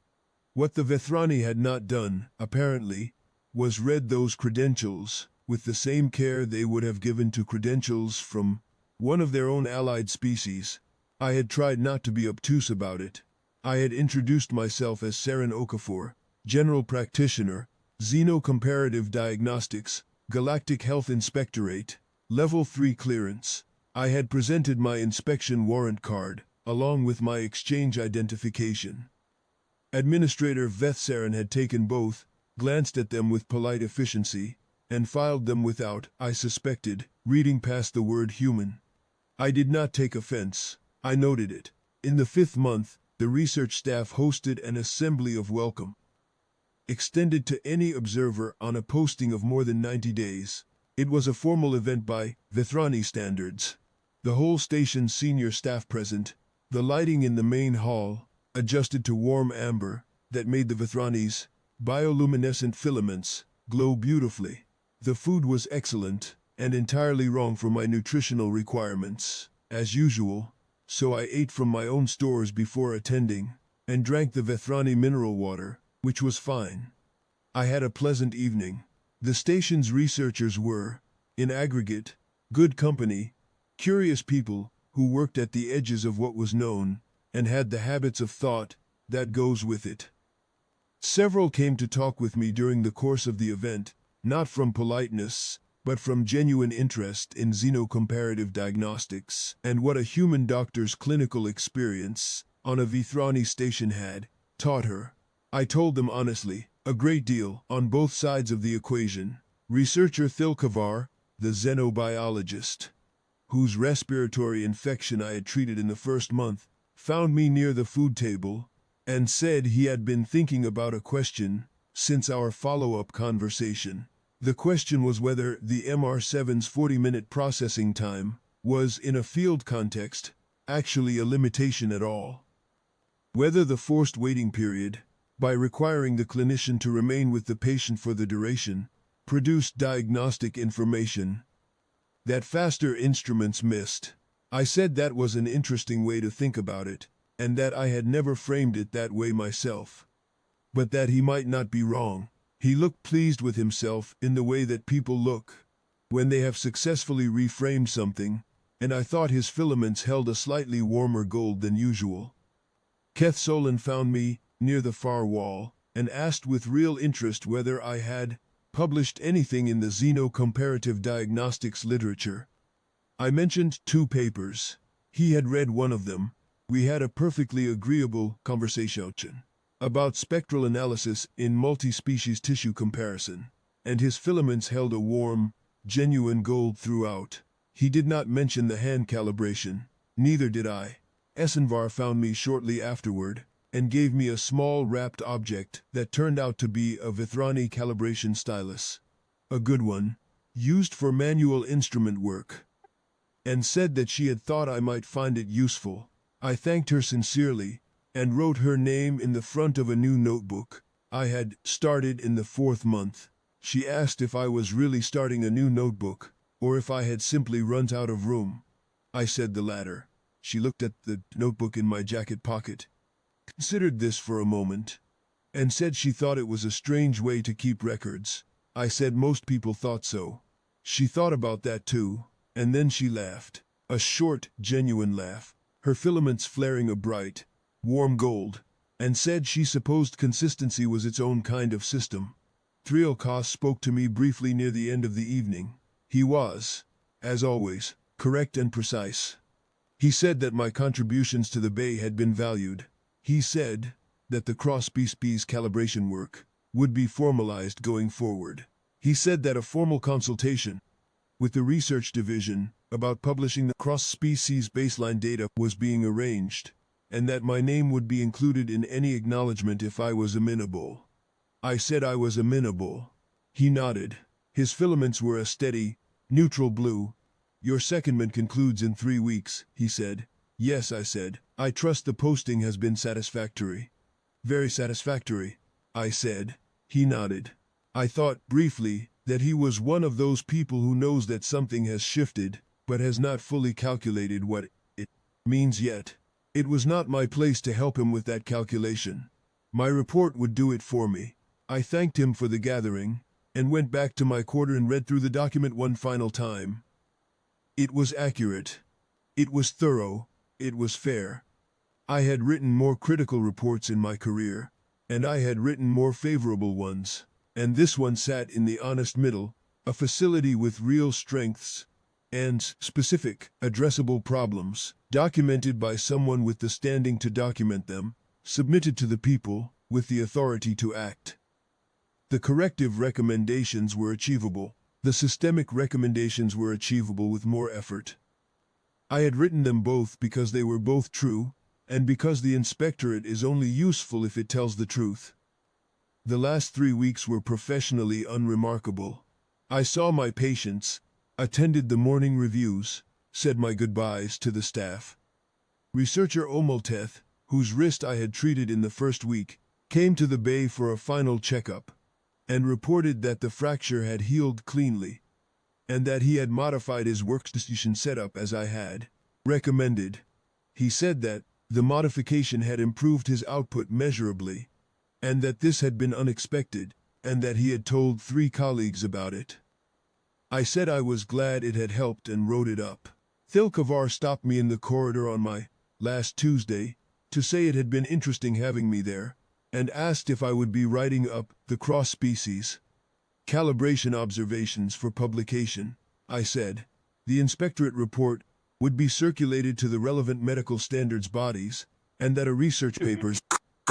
What the Vethrani had not done, apparently, was read those credentials with the same care they would have given to credentials from one of their own allied species. I had tried not to be obtuse about it. I had introduced myself as Saren Okafor, General Practitioner, Xenocomparative Diagnostics, Galactic Health Inspectorate, Level 3 Clearance. I had presented my inspection warrant card, along with my exchange identification. Administrator Vethsaren had taken both, glanced at them with polite efficiency, and filed them without, I suspected, reading past the word human. I did not take offense. I noted it. In the 5th month, the research staff hosted an assembly of welcome, extended to any observer on a posting of more than 90 days. It was a formal event by Vethrani standards. The whole station's senior staff present, the lighting in the main hall, adjusted to warm amber, that made the Vethrani's bioluminescent filaments glow beautifully. The food was excellent, and entirely wrong for my nutritional requirements, as usual, so I ate from my own stores before attending, and drank the Vethrani mineral water, which was fine. I had a pleasant evening. The station's researchers were, in aggregate, good company, curious people who worked at the edges of what was known, and had the habits of thought that goes with it. Several came to talk with me during the course of the event, not from politeness, but from genuine interest in xenocomparative diagnostics and what a human doctor's clinical experience on a Vithrani station had taught her. I told them honestly, a great deal on both sides of the equation. Researcher Thilkavar, the xenobiologist, whose respiratory infection I had treated in the first month, found me near the food table and said he had been thinking about a question since our follow-up conversation. The question was whether the MR7's 40-minute processing time was, in a field context, actually a limitation at all. Whether the forced waiting period, by requiring the clinician to remain with the patient for the duration, produced diagnostic information that faster instruments missed. I said that was an interesting way to think about it, and that I had never framed it that way myself. But that he might not be wrong. He looked pleased with himself in the way that people look when they have successfully reframed something, and I thought his filaments held a slightly warmer gold than usual. Keth Solon found me near the far wall and asked with real interest whether I had published anything in the xenocomparative diagnostics literature. I mentioned 2 papers. He had read one of them. We had a perfectly agreeable conversation about spectral analysis in multi-species tissue comparison, and his filaments held a warm, genuine gold throughout. He did not mention the hand calibration. Neither did I. Esenvar found me shortly afterward and gave me a small wrapped object that turned out to be a Vithrani calibration stylus. A good one, used for manual instrument work, and said that she had thought I might find it useful. I thanked her sincerely and wrote her name in the front of a new notebook I had started in the 4th month. She asked if I was really starting a new notebook or if I had simply run out of room. I said the latter. She looked at the notebook in my jacket pocket, considered this for a moment, and said she thought it was a strange way to keep records. I said most people thought so. She thought about that too, and then she laughed. A short, genuine laugh, her filaments flaring a bright, warm gold, and said she supposed consistency was its own kind of system. Triolkos spoke to me briefly near the end of the evening. He was, as always, correct and precise. He said that my contributions to the Bay had been valued. He said that the cross-species calibration work would be formalized going forward. He said that a formal consultation with the research division about publishing the cross-species baseline data was being arranged, and that my name would be included in any acknowledgement if I was amenable. I said I was amenable. He nodded. His filaments were a steady, neutral blue. Your secondment concludes in 3 weeks, he said. Yes, I said. I trust the posting has been satisfactory. Very satisfactory, I said. He nodded. I thought, briefly, that he was one of those people who knows that something has shifted, but has not fully calculated what it means yet. It was not my place to help him with that calculation. My report would do it for me. I thanked him for the gathering, and went back to my quarter and read through the document one final time. It was accurate. It was thorough. It was fair. I had written more critical reports in my career, and I had written more favorable ones, and this one sat in the honest middle, a facility with real strengths and specific, addressable problems, documented by someone with the standing to document them, submitted to the people with the authority to act. The corrective recommendations were achievable. The systemic recommendations were achievable with more effort. I had written them both because they were both true, and because the inspectorate is only useful if it tells the truth. The last 3 weeks were professionally unremarkable. I saw my patients, attended the morning reviews, said my goodbyes to the staff. Researcher Omolteth, whose wrist I had treated in the first week, came to the Bay for a final checkup, and reported that the fracture had healed cleanly, and that he had modified his workstation setup as I had recommended. He said that the modification had improved his output measurably, and that this had been unexpected, and that he had told 3 colleagues about it. I said I was glad it had helped and wrote it up. Thilkavar stopped me in the corridor on my last Tuesday to say it had been interesting having me there, and asked if I would be writing up the cross-species calibration observations for publication. I said the inspectorate report would be circulated to the relevant medical standards bodies, and that a research paper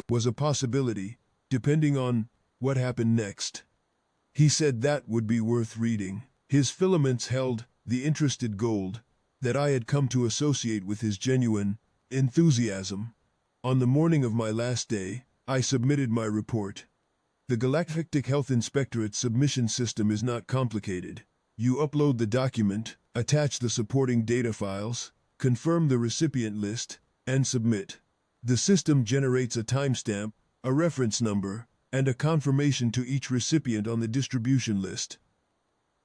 was a possibility, depending on what happened next. He said that would be worth reading. His filaments held the interested gold that I had come to associate with his genuine enthusiasm. On the morning of my last day, I submitted my report. The Galactic Health Inspectorate submission system is not complicated. You upload the document, attach the supporting data files, confirm the recipient list, and submit. The system generates a timestamp, a reference number, and a confirmation to each recipient on the distribution list.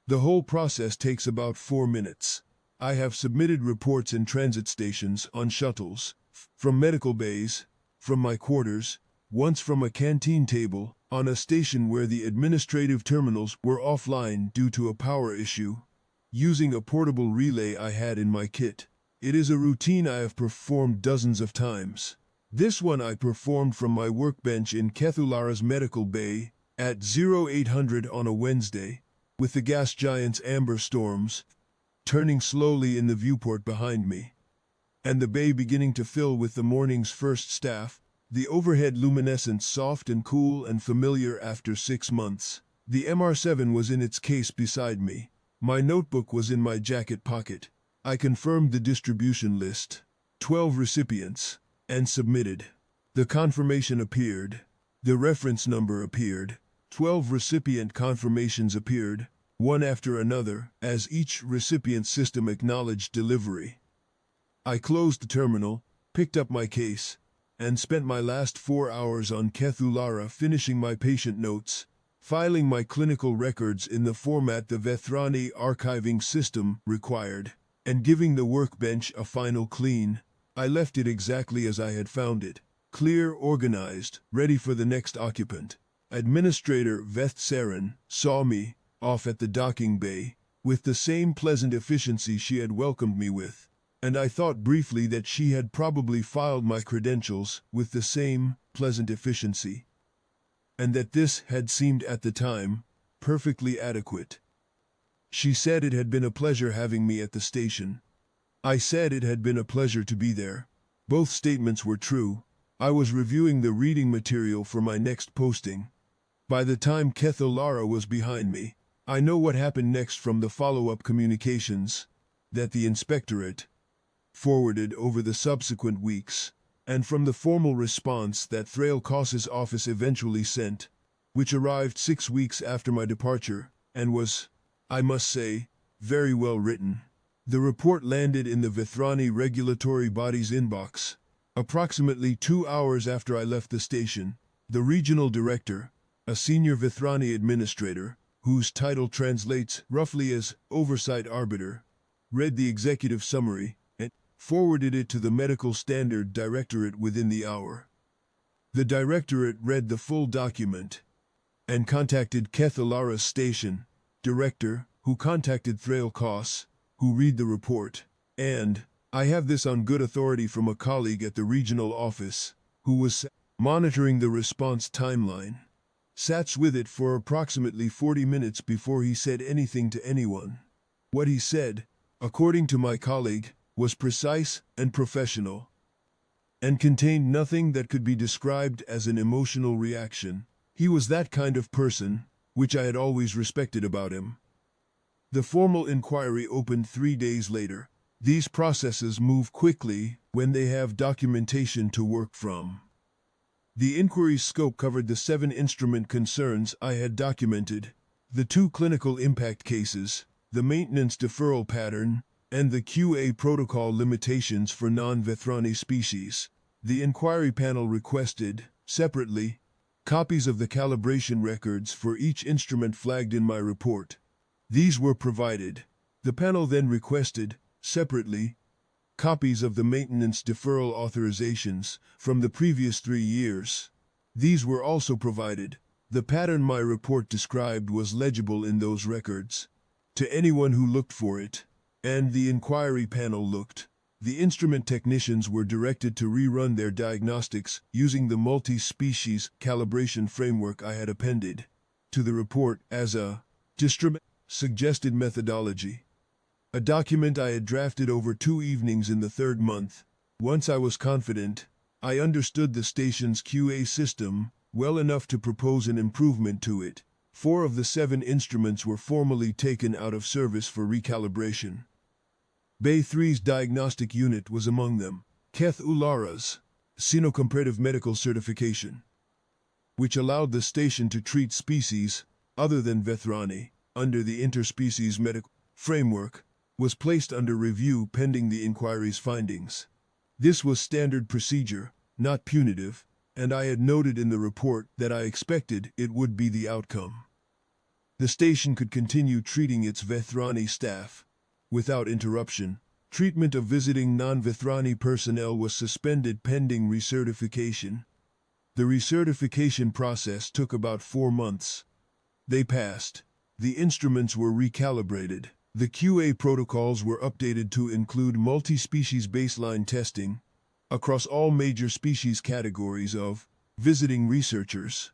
The whole process takes about 4 minutes. I have submitted reports in transit stations, on shuttles, from medical bays, from my quarters, once from a canteen table, on a station where the administrative terminals were offline due to a power issue, using a portable relay I had in my kit. It is a routine I have performed dozens of times. This one I performed from my workbench in Kethulara's medical bay at 0800 on a Wednesday, with the gas giant's amber storms turning slowly in the viewport behind me, and the bay beginning to fill with the morning's first staff, the overhead luminescence soft and cool and familiar after 6 months. The MR7 was in its case beside me. My notebook was in my jacket pocket. I confirmed the distribution list, 12 recipients, and submitted. The confirmation appeared. The reference number appeared. 12 recipient confirmations appeared, one after another, as each recipient system acknowledged delivery. I closed the terminal, picked up my case, and spent my last 4 hours on Kethulara finishing my patient notes, filing my clinical records in the format the Vethrani archiving system required, and giving the workbench a final clean. I left it exactly as I had found it, clear, organized, ready for the next occupant. Administrator Veth Saren saw me off at the docking bay with the same pleasant efficiency she had welcomed me with, and I thought briefly that she had probably filed my credentials with the same pleasant efficiency, and that this had seemed at the time perfectly adequate. She said it had been a pleasure having me at the station. I said it had been a pleasure to be there. Both statements were true. I was reviewing the reading material for my next posting. By the time Kethulara was behind me, I know what happened next from the follow-up communications that the inspectorate forwarded over the subsequent weeks, and from the formal response that Thrail Koss's office eventually sent, which arrived 6 weeks after my departure, and was, I must say, very well written. The report landed in the Vethrani regulatory body's inbox. Approximately 2 hours after I left the station, the regional director, a senior Vethrani administrator, whose title translates roughly as oversight arbiter, read the executive summary and forwarded it to the medical standard directorate within the hour. The directorate read the full document and contacted Kethulara's station director, who contacted Thrail Koss, who read the report, and I have this on good authority from a colleague at the regional office, who was monitoring the response timeline, sat with it for approximately 40 minutes before he said anything to anyone. What he said, according to my colleague, was precise and professional, and contained nothing that could be described as an emotional reaction. He was that kind of person, which I had always respected about him. The formal inquiry opened 3 days later. These processes move quickly when they have documentation to work from. The inquiry's scope covered the 7 instrument concerns I had documented, the 2 clinical impact cases, the maintenance deferral pattern, and the QA protocol limitations for non-Vethrani species. The inquiry panel requested, separately, copies of the calibration records for each instrument flagged in my report. These were provided. The panel then requested, separately, copies of the maintenance deferral authorizations from the previous 3 years. These were also provided. The pattern my report described was legible in those records to anyone who looked for it, and the inquiry panel looked. The instrument technicians were directed to rerun their diagnostics using the multi-species calibration framework I had appended to the report as a suggested methodology. A document I had drafted over 2 evenings in the 3rd month. Once I was confident, I understood the station's QA system well enough to propose an improvement to it. 4 of the 7 instruments were formally taken out of service for recalibration. Bay 3's diagnostic unit was among them. Keth Ulara's Sino-Comparative Medical Certification, which allowed the station to treat species other than Vethrani under the interspecies medical framework, was placed under review pending the inquiry's findings. This was standard procedure, not punitive, and I had noted in the report that I expected it would be the outcome. The station could continue treating its Vethrani staff without interruption. Treatment of visiting non-Vethrani personnel was suspended pending recertification. The recertification process took about 4 months. They passed. The instruments were recalibrated. The QA protocols were updated to include multi-species baseline testing across all major species categories of visiting researchers.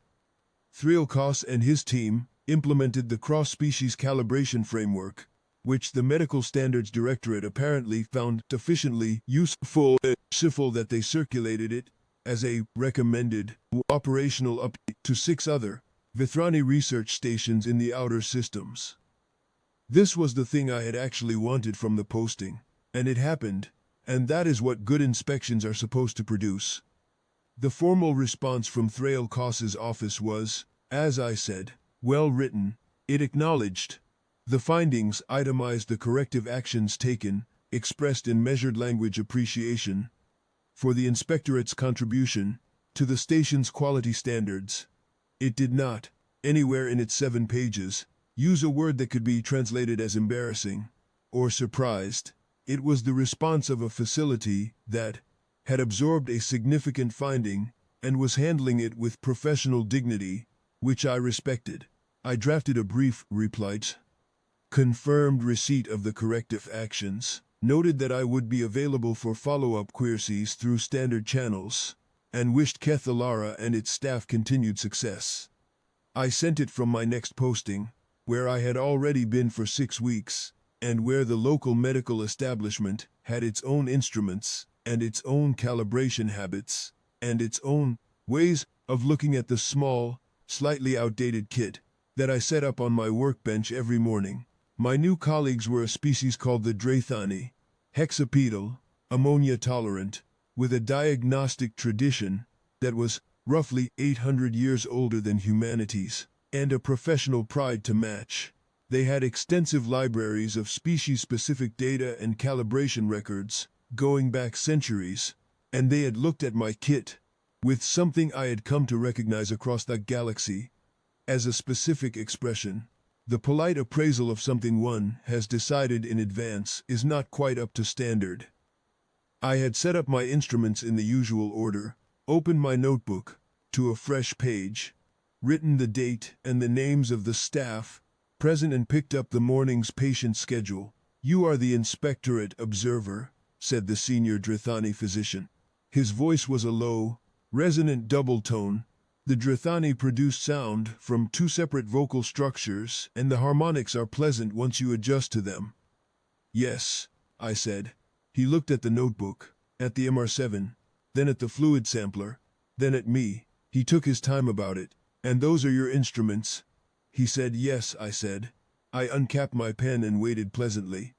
Thrielkos and his team implemented the cross-species calibration framework, which the Medical Standards Directorate apparently found sufficiently useful that they circulated it as a recommended operational update to 6 other Vethrani research stations in the outer systems. This was the thing I had actually wanted from the posting, and it happened, and that is what good inspections are supposed to produce. The formal response from Thrielkos's office was, as I said, well written. It acknowledged the findings, itemized the corrective actions taken, expressed in measured language appreciation for the inspectorate's contribution to the station's quality standards. It did not, anywhere in its 7 pages, use a word that could be translated as embarrassing or surprised. It was the response of a facility that had absorbed a significant finding and was handling it with professional dignity, which I respected. I drafted a brief reply, confirmed receipt of the corrective actions, noted that I would be available for follow-up queries through standard channels, and wished Keth Ulara and its staff continued success. I sent it from my next posting, where I had already been for 6 weeks, and where the local medical establishment had its own instruments, and its own calibration habits, and its own ways of looking at the small, slightly outdated kit that I set up on my workbench every morning. My new colleagues were a species called the Drethani, hexapedal, ammonia-tolerant, with a diagnostic tradition that was roughly 800 years older than humanity's, and a professional pride to match. They had extensive libraries of species-specific data and calibration records, going back centuries, and they had looked at my kit with something I had come to recognize across the galaxy as a specific expression. The polite appraisal of something one has decided in advance is not quite up to standard. I had set up my instruments in the usual order, opened my notebook to a fresh page, written the date and the names of the staff present, and picked up the morning's patient schedule. "You are the inspectorate observer," said the senior Drethani physician. His voice was a low, resonant double tone. The Drethani produce sound from 2 separate vocal structures, and the harmonics are pleasant once you adjust to them. "Yes," I said. He looked at the notebook, at the MR7, then at the fluid sampler, then at me. He took his time about it. "And those are your instruments?" He said yes, I said. I uncapped my pen and waited pleasantly.